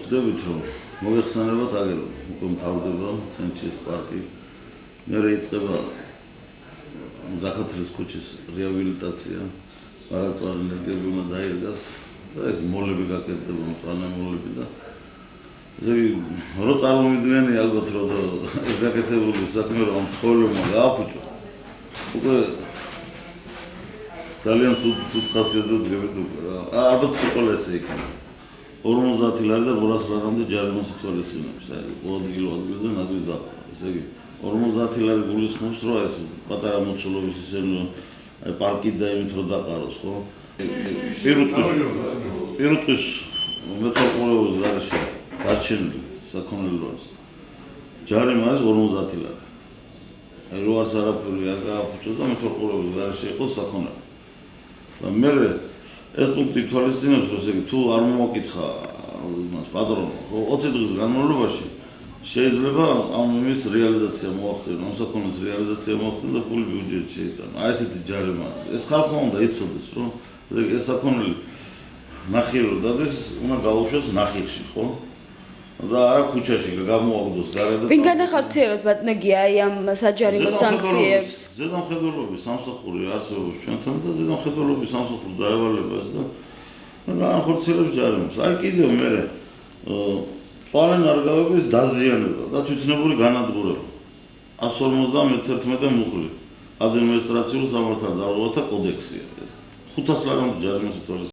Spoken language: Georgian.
ვხვდებით რომ მოიხსენებათ აგერ უკვე მთავრდება ცენტრის პარკი. მე იწყება ზაქათრის ქუჩის რეაბილიტაცია, მარატვარ ენერგიები უნდა დაირგას და ეს მოლები გაკეთდება, მწვანე მოლები და რო წარმოვიდგენი ალბათ რომ ეს გაკეთებული საქმე რომ ცხოვრება გააფუჭო. უკვე ძალიან ცუდ ხასიათზე დგებით უკვე რა. ალბათ სულ ესე იქნება. 50 ლარი და 200 ლარამდე ჯარიმას ითვალისწინებს. აი, ადგილზე ნაგვი დაყვა. ესე იგი 50 ლარი გულისხმობს რომ ეს პატარა მოცულობის ისინი აი პარკი და იმით რომ დაყაროს, ხო? პირუტყვის მეტროპოლეობის გარეშე დარჩენილი საქონელოა. ჯარიმა არის 50 ლარი. აი რო არც არაფერი არ გააფუჭოს და მეტროპოლეობის გარეშე იყოს საქონელი. და მე ეს პუნქტი თვალისწინებს რომ ესე იგი თუ არ მომაკითხა იმას პატრონს 20 დღის განმავლობაში შეიძლება ამ იმის რეალიზაცია მოახდინოს, ამ საქონლის რეალიზაცია მოახდინოს და ფული ბიუჯეტში შეიტანა. აი ესეთი ჯარიმა. ეს ხალხმა უნდა იცოდეს, რომ ეს საქონელი ნახირო დადეს, უნდა გაუშვეს ნახირში, ხო? და არა ქუჩაში გამოაგდოს გარე და ვინ განახორციელებს ბატონგია აი ამ საჯარიმო სანქციებს? ზედამხედველობის სამსახური არსებობს ჩვენთან და ზედამხედველობის სამსახური დაევალებას და განახორციელებს ჯარიმს. აი კიდევ მე მწვანე ნარგავების დაზიანება და თვითნებური განადგურება 151 მუხლი ადმინისტრაციულ სამართალ-დარღვევათა კოდექსია ეს 500 ლარამდე ჯარიმის ითვალისწინებს.